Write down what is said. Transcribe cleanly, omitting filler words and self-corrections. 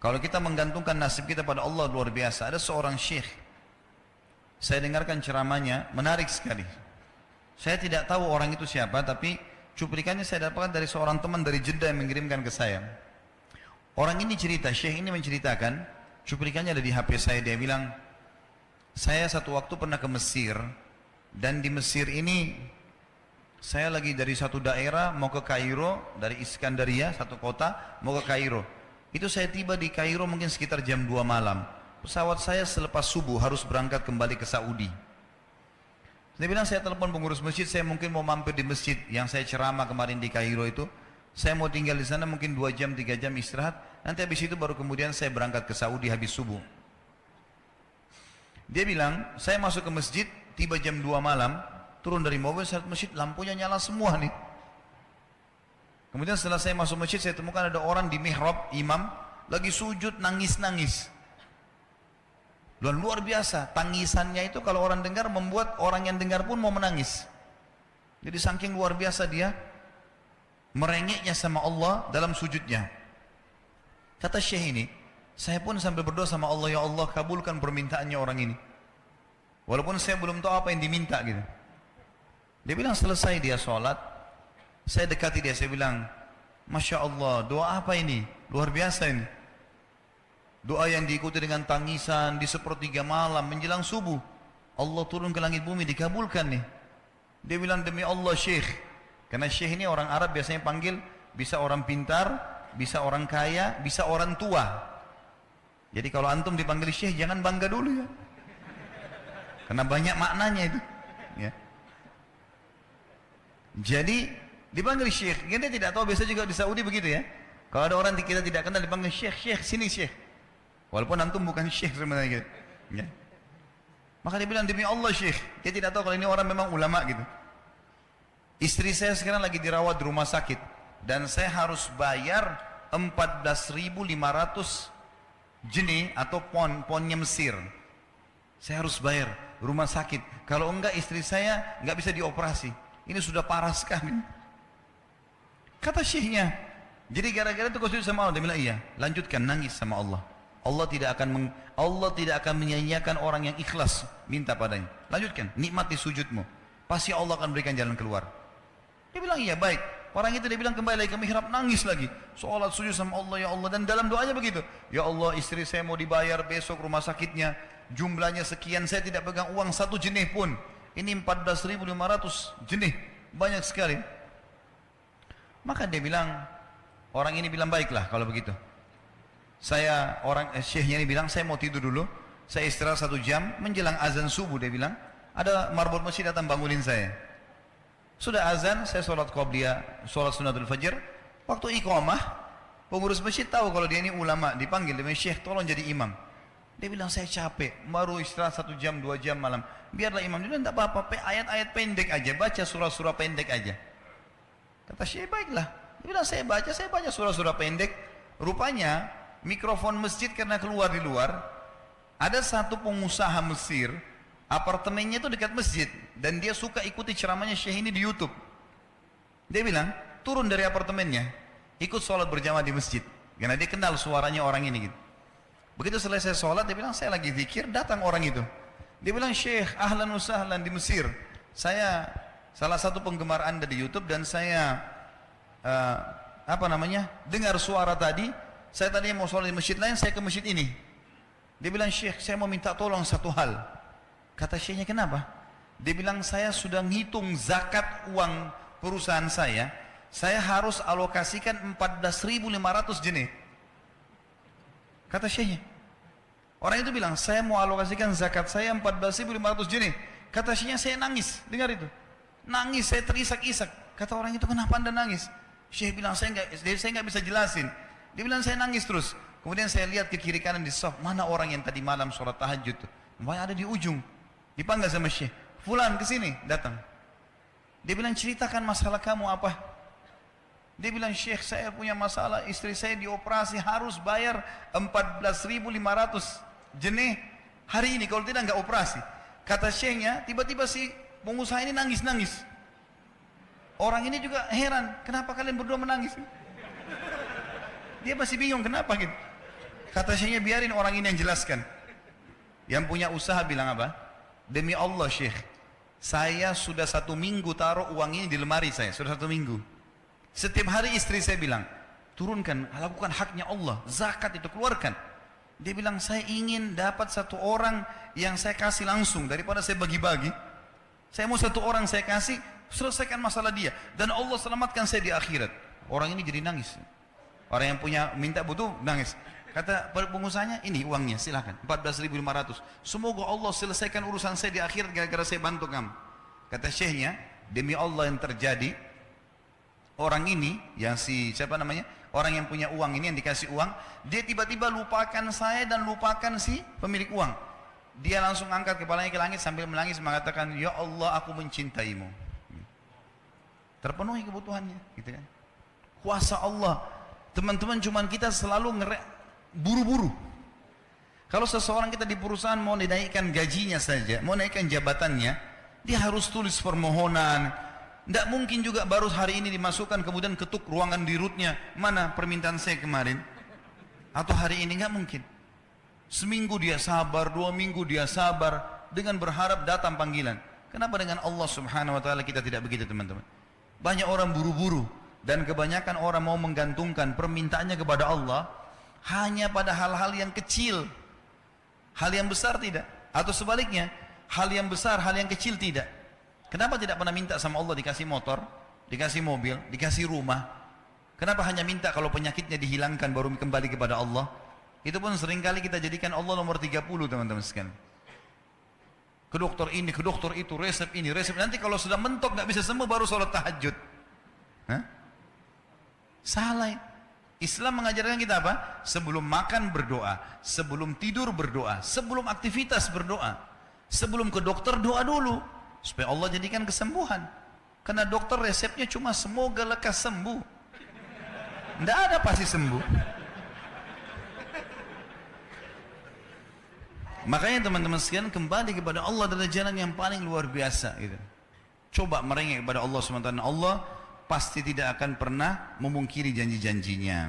Kalau kita menggantungkan nasib kita pada Allah luar biasa. Ada seorang syekh, saya dengarkan ceramahnya, menarik sekali. Saya tidak tahu orang itu siapa, tapi cuplikannya saya dapatkan dari seorang teman dari Jeddah yang mengirimkan ke saya. Orang ini cerita, syekh ini menceritakan, cuplikannya ada di HP saya, dia bilang, saya satu waktu pernah ke Mesir, dan di Mesir ini, saya lagi dari satu daerah mau ke Kairo, dari Iskandaria, satu kota, mau ke Kairo. Itu saya tiba di Kairo mungkin sekitar jam 2 malam. Pesawat saya selepas subuh harus berangkat kembali ke Saudi. Dia bilang, saya telepon pengurus masjid, saya mungkin mau mampir di masjid yang saya ceramah kemarin di Kairo itu. Saya mau tinggal di sana mungkin 2 jam, 3 jam istirahat. Nanti habis itu baru kemudian saya berangkat ke Saudi habis subuh. Dia bilang, saya masuk ke masjid, tiba jam 2 malam, turun dari mobil, saya lihat masjid, lampunya nyala semua nih. Kemudian setelah saya masuk masjid, saya temukan ada orang di mihrab, imam, lagi sujud, nangis-nangis. Dan luar biasa, tangisannya itu kalau orang dengar, membuat orang yang dengar pun mau menangis. Jadi saking luar biasa dia, merengeknya sama Allah dalam sujudnya. Kata syekh ini, saya pun sambil berdoa sama Allah, ya Allah kabulkan permintaannya orang ini. Walaupun saya belum tahu apa yang diminta gitu. Dia bilang selesai dia sholat, saya dekati dia, saya bilang, Masya Allah, doa apa ini? Luar biasa ini. Doa yang diikuti dengan tangisan di sepertiga malam menjelang subuh. Allah turun ke langit bumi, dikabulkan nih. Dia bilang, demi Allah syekh. Karena syekh ini orang Arab biasanya panggil, bisa orang pintar, bisa orang kaya, bisa orang tua. Jadi kalau antum dipanggil syekh, jangan bangga dulu ya. Karena banyak maknanya itu. Ya. Jadi dipanggil syekh. Kita tidak tahu, biasa juga di Saudi begitu ya. Kalau ada orang kita tidak kenal dipanggil syekh, syekh, sini syekh. Walaupun antum bukan syekh sebenarnya gitu. Ya. Maka dia bilang, demi Allah syekh. Dia tidak tahu kalau ini orang memang ulama gitu. Istri saya sekarang lagi dirawat di rumah sakit. Dan saya harus bayar 14.500 jenih atau ponnya Mesir. Saya harus bayar rumah sakit. Kalau enggak istri saya enggak bisa dioperasi. Ini sudah parah sekali. Kata syekhnya, jadi gara-gara itu kau sujud sama Allah. Dia bilang, iya, lanjutkan nangis sama Allah. Allah tidak akan menyanyiakan orang yang ikhlas minta padanya. Lanjutkan, nikmati sujudmu. Pasti Allah akan berikan jalan keluar. Dia bilang, iya baik. Orang itu dia bilang kembali lagi ke mihrab, nangis lagi. Sholat sujud sama Allah, ya Allah. Dan dalam doanya begitu. Ya Allah, istri saya mau dibayar besok rumah sakitnya. Jumlahnya sekian, saya tidak pegang uang 1 jenih pun. Ini 14.500 jenih. Banyak sekali. Maka dia bilang, orang ini bilang, baiklah kalau begitu. Syekhnya ini bilang, saya mau tidur dulu. Saya istirahat 1 jam, menjelang azan subuh dia bilang, ada marbot masjid datang bangunin saya. Sudah azan, saya sholat qobliyah, sholat sunatul fajr. Waktu iqamah, pengurus masjid tahu kalau dia ini ulama, dipanggil, dia bilang, syekh tolong jadi imam. Dia bilang, saya capek, baru istirahat 1 jam, 2 jam malam. Biarlah imam. Dia bilang, tak apa-apa, ayat-ayat pendek aja, baca surah-surah pendek aja. Kata syekh, baiklah. Dia bilang, saya baca surah-surah pendek. Rupanya, mikrofon masjid karena keluar di luar, ada satu pengusaha Mesir, apartemennya itu dekat masjid, dan dia suka ikuti ceramahnya syekh ini di YouTube. Dia bilang, turun dari apartemennya, ikut sholat berjamaah di masjid, karena dia kenal suaranya orang ini gitu. Begitu selesai sholat, dia bilang, saya lagi zikir, datang orang itu. Dia bilang, syekh, ahlan wa sahlan di Mesir. Saya salah satu penggemar anda di YouTube, dan saya dengar suara tadi. Saya tadi mau sholat di masjid lain, saya ke masjid ini. Dia bilang, syekh, saya mau minta tolong satu hal. Kata syekhnya, kenapa? Dia bilang, saya sudah ngitung zakat uang perusahaan saya harus alokasikan 14.500 jenih. Kata syekhnya. Orang itu bilang, saya mau alokasikan zakat saya 14.500 jenih. Kata syekhnya, saya nangis. Dengar itu. Nangis, saya terisak-isak. Kata orang itu, kenapa anda nangis? Syekh bilang, saya nggak bisa jelasin. Dia bilang, saya nangis terus. Kemudian saya lihat ke kiri kanan di saf, mana orang yang tadi malam sholat tahajud tuh? Ada di ujung. Dipanggil sama syekh, fulan kesini, datang. Dia bilang, ceritakan masalah kamu apa? Dia bilang, syekh, saya punya masalah, istri saya dioperasi, harus bayar 14.500 jenih hari ini, kalau tidak nggak operasi. Kata syekhnya, tiba-tiba si pengusaha ini nangis-nangis. Orang ini juga heran, kenapa kalian berdua menangis? Dia masih bingung kenapa gitu. Kata syekhnya, biarin orang ini yang jelaskan. Yang punya usaha bilang apa? Demi Allah Syekh, saya sudah 1 minggu taruh uang ini di lemari saya, sudah 1 minggu. Setiap hari istri saya bilang, turunkan, lakukan haknya Allah, zakat itu keluarkan. Dia bilang, saya ingin dapat 1 orang yang saya kasih langsung daripada saya bagi-bagi. Saya mau 1 orang saya kasih, selesaikan masalah dia, dan Allah selamatkan saya di akhirat. Orang ini jadi nangis. Orang yang punya minta butuh nangis. Kata pengusahanya, ini uangnya silakan, 14.500. Semoga Allah selesaikan urusan saya di akhirat gara-gara saya bantu kamu. Kata syekhnya, demi Allah yang terjadi, orang ini yang siapa namanya, orang yang punya uang ini yang dikasih uang, dia tiba-tiba lupakan saya dan lupakan si pemilik uang. Dia langsung angkat kepalanya ke langit sambil menangis mengatakan, ya Allah, aku mencintaimu. Terpenuhi kebutuhannya, gitu kan? Kuasa Allah. Teman-teman, cuman kita selalu buru-buru. Kalau seseorang kita di perusahaan mau dinaikkan gajinya saja, mau naikkan jabatannya, dia harus tulis permohonan. Tidak mungkin juga baru hari ini dimasukkan kemudian ketuk ruangan di rootnya, mana permintaan saya kemarin, atau hari ini, nggak mungkin. Seminggu dia sabar, 2 minggu dia sabar dengan berharap datang panggilan. Kenapa dengan Allah Subhanahu wa taala kita tidak begitu, teman-teman? Banyak orang buru-buru dan kebanyakan orang mau menggantungkan permintaannya kepada Allah hanya pada hal-hal yang kecil, hal yang besar tidak, atau sebaliknya, hal yang besar, hal yang kecil tidak. Kenapa tidak pernah minta sama Allah dikasih motor, dikasih mobil, dikasih rumah? Kenapa hanya minta kalau penyakitnya dihilangkan baru kembali kepada Allah? Itu pun seringkali kita jadikan Allah nomor 30, teman-teman sekalian. Ke dokter ini, ke dokter itu, resep ini, resep. Nanti kalau sudah mentok nggak bisa sembuh baru sholat tahajud. Hah? Salah. Islam mengajarkan kita apa? Sebelum makan berdoa, sebelum tidur berdoa, sebelum aktivitas berdoa, sebelum ke dokter doa dulu supaya Allah jadikan kesembuhan. Karena dokter resepnya cuma semoga lekas sembuh. Tidak ada pasti sembuh. Makanya teman-teman sekalian, kembali kepada Allah adalah jalan yang paling luar biasa gitu. Coba merengek kepada Allah SWT. Allah pasti tidak akan pernah memungkiri janji-janjinya.